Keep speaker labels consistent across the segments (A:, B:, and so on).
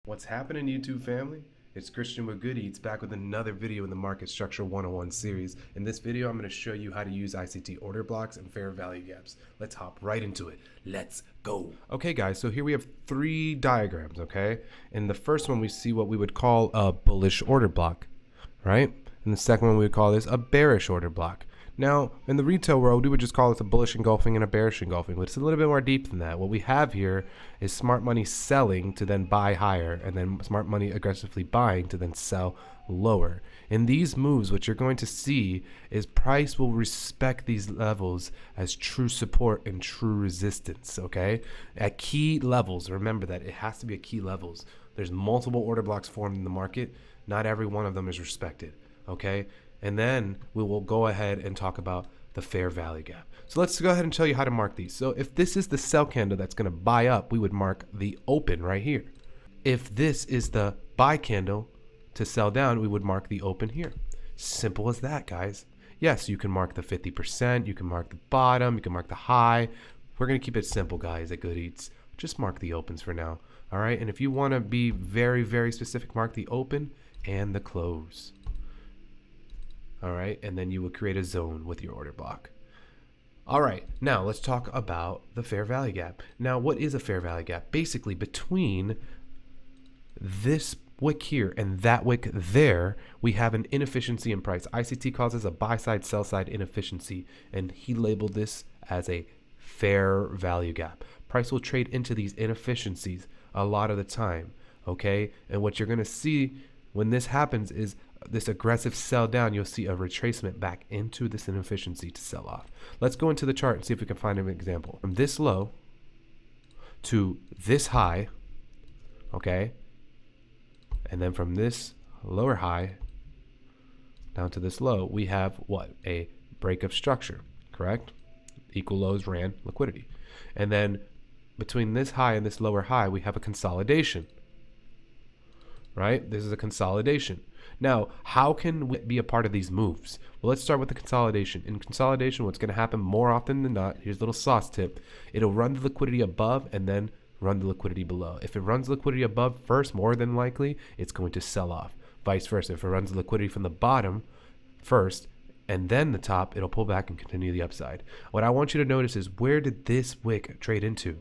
A: What's happening, YouTube family? It's Christian with Good Eats back with another video in the Market Structure 101 series. In this video, I'm going to show you how to use ICT order blocks and fair value gaps. Let's hop right into it. Let's go. Okay, guys, so here we have three diagrams, okay? In the first one, we see what we would call a bullish order block, right? And the second one, we would call this a bearish order block. Now, in the retail world, we would just call this a bullish engulfing and a bearish engulfing, but it's a little bit more deep than that. What we have here is smart money selling to then buy higher, and then smart money aggressively buying to then sell lower. In these moves, what you're going to see is price will respect these levels as true support and true resistance, okay? At key levels, remember that it has to be at key levels. There's multiple order blocks formed in the market. Not every one of them is respected, okay? And then we will go ahead and talk about the fair value gap. So let's go ahead and tell you how to mark these. So if this is the sell candle that's going to buy up, we would mark the open right here. If this is the buy candle to sell down, we would mark the open here. Simple as that, guys. Yes, you can mark the 50%, you can mark the bottom, you can mark the high. We're going to keep it simple, guys, at Good Eats. Just mark the opens for now. All right. And if you want to be very, very specific, mark the open and the close. All right, and then you will create a zone with your order block. All right, now let's talk about the fair value gap. Now, what is a fair value gap? Basically, between this wick here and that wick there, we have an inefficiency in price. ICT calls this a buy side, sell side inefficiency, and he labeled this as a fair value gap. Price will trade into these inefficiencies a lot of the time, okay? And what you're gonna see when this happens is this aggressive sell down, you'll see a retracement back into this inefficiency to sell off. Let's go into the chart and see if we can find an example. From this low to this high, okay? And then from this lower high down to this low, we have what? A break of structure, correct? Equal lows ran liquidity. And then between this high and this lower high, we have a consolidation, right? This is a consolidation. Now, how can we be a part of these moves? Well, let's start with the consolidation. In consolidation, what's going to happen more often than not, here's a little sauce tip. It'll run the liquidity above and then run the liquidity below. If it runs liquidity above first, more than likely, it's going to sell off. Vice versa. If it runs the liquidity from the bottom first and then the top, it'll pull back and continue the upside. What I want you to notice is, where did this wick trade into?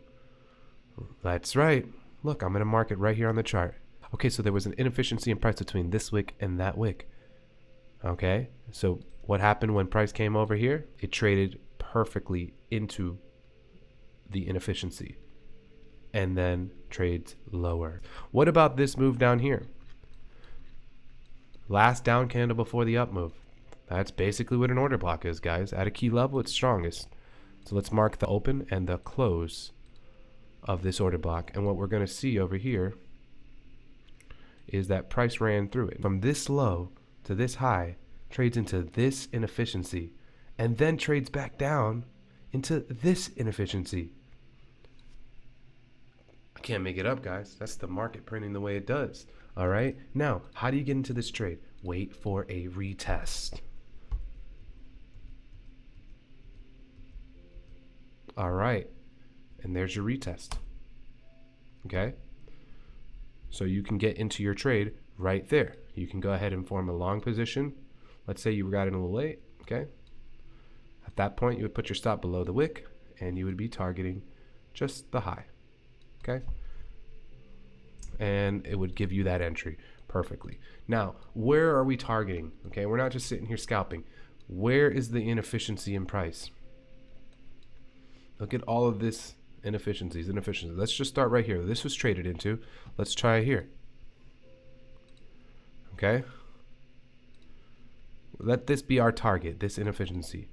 A: That's right. Look, I'm going to mark it right here on the chart. Okay, so there was an inefficiency in price between this wick and that wick. Okay, so what happened when price came over here? It traded perfectly into the inefficiency and then trades lower. What about this move down here? Last down candle before the up move. That's basically what an order block is, guys. At a key level, it's strongest. So let's mark the open and the close of this order block. And what we're going to see over here is that price ran through it. From this low to this high, trades into this inefficiency, and then trades back down into this inefficiency. I can't make it up, guys. That's the market printing the way it does. All right. Now, how do you get into this trade? Wait for a retest. All right. And there's your retest. Okay. So you can get into your trade right there. You can go ahead and form a long position. Let's say you got in a little late, okay? At that point, you would put your stop below the wick and you would be targeting just the high, okay? And it would give you that entry perfectly. Now, where are we targeting? Okay, we're not just sitting here scalping. Where is the inefficiency in price? Look at all of this inefficiencies. Let's just start right here. This was traded into. Let's try here. Okay. Let this be our target, this inefficiency.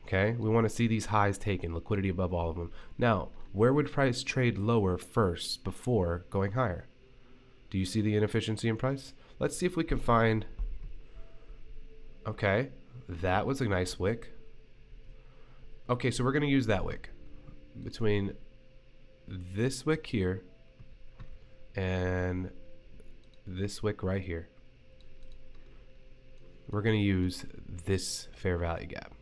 A: Okay. We want to see these highs taken, liquidity above all of them. Now, where would price trade lower first before going higher? Do you see the inefficiency in price? Let's see if we can find. Okay. That was a nice wick. Okay. So we're going to use that wick. Between this wick here and this wick right here, we're going to use this fair value gap.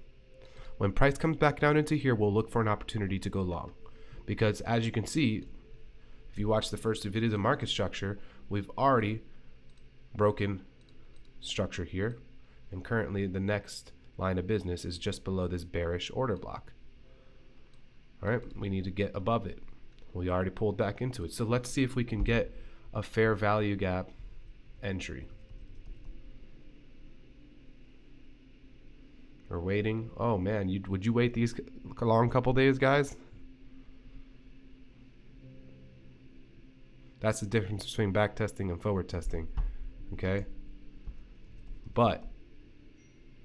A: When price comes back down into here, we'll look for an opportunity to go long, because as you can see, If you watch the first two videos of market structure, we've already broken structure here, and currently the next line of business is just below this bearish order block. All right, we need to get above it. We already pulled back into it. So let's see if we can get a fair value gap entry. We're waiting. Oh man, would you wait these long couple days, guys? That's the difference between back testing and forward testing. Okay? But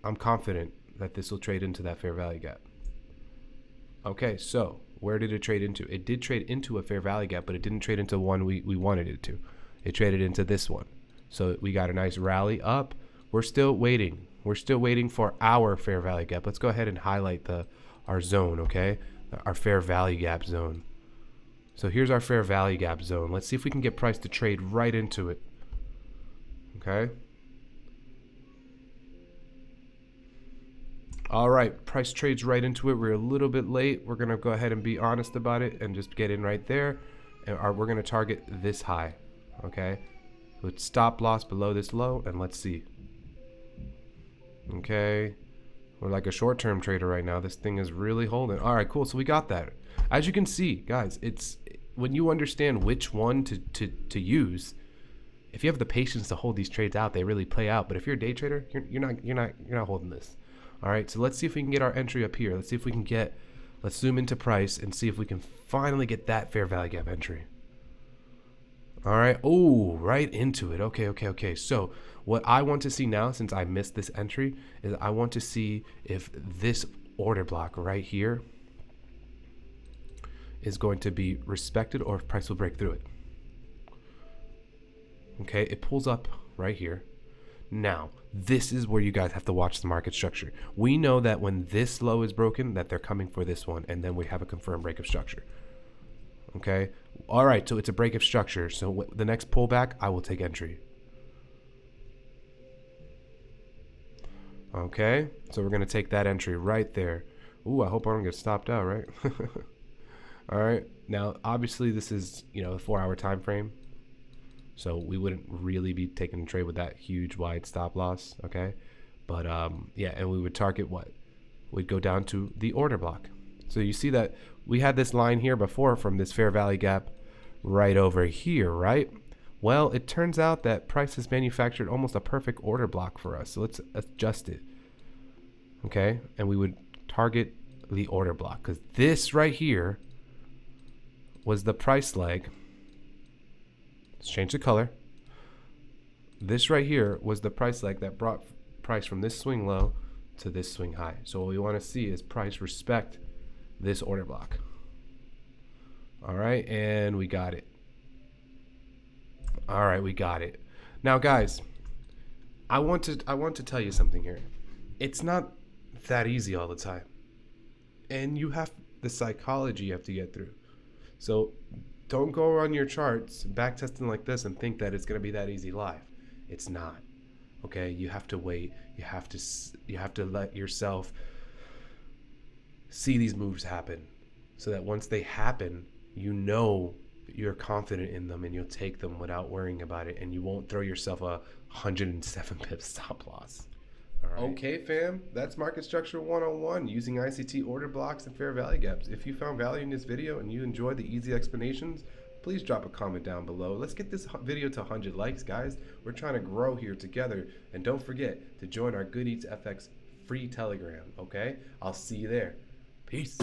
A: I'm confident that this will trade into that fair value gap. Okay, so where did it trade into? It did trade into a fair value gap, but it didn't trade into one we wanted it to. It traded into this one. So we got a nice rally up. We're still waiting. We're still waiting for our fair value gap. Let's go ahead and highlight our zone, okay? Our fair value gap zone. So here's our fair value gap zone. Let's see if we can get price to trade right into it. Okay? All right, price trades right into it. We're a little bit late. We're going to go ahead and be honest about it and just get in right there. And we're going to target this high, okay? With stop loss below this low, and let's see. Okay, we're like a short-term trader right now. This thing is really holding. All right, cool. So we got that. As you can see, guys, it's when you understand which one to use. If you have the patience to hold these trades out, they really play out. But if you're a day trader, you're not holding this. All right, so let's see if we can get our entry up here. Let's see if we can get. Let's zoom into price and see if we can finally get that fair value gap entry. All right. Oh, right into it. Okay. So what I want to see now, since I missed this entry, is I want to see if this order block right here is going to be respected or if price will break through it. Okay, it pulls up right here. Now, this is where you guys have to watch the market structure. We know that when this low is broken, that they're coming for this one, and then we have a confirmed break of structure. Okay, all right, so it's a break of structure. So the next pullback, I will take entry. Okay, so we're gonna take that entry right there. Ooh, I hope I don't get stopped out, right? All right, now obviously this is, a 4-hour time frame, so we wouldn't really be taking a trade with that huge wide stop loss. Okay, but yeah, and we would target what? We'd go down to the order block. So you see that we had this line here before from this fair value gap right over here, right? Well, it turns out that price has manufactured almost a perfect order block for us. So let's adjust it. Okay, and we would target the order block because this right here was the price leg. Let's change the color. This right here was the price leg that brought price from this swing low to this swing high. So what we want to see is price respect this order block. All right, and we got it. All right, we got it. Now, guys, I want to tell you something here. It's not that easy all the time, and you have the psychology you have to get through. So don't go on your charts back testing like this and think that it's going to be that easy live. It's not. Okay, you have to wait. You have to let yourself see these moves happen, so that once they happen, you're confident in them and you'll take them without worrying about it, and you won't throw yourself a 107 pips stop loss. All right. Okay, fam, that's Market Structure 101 using ICT order blocks and fair value gaps. If you found value in this video and you enjoyed the easy explanations, please drop a comment down below. Let's get this video to 100 likes, guys. We're trying to grow here together. And don't forget to join our Good Eats FX free Telegram, okay? I'll see you there. Peace.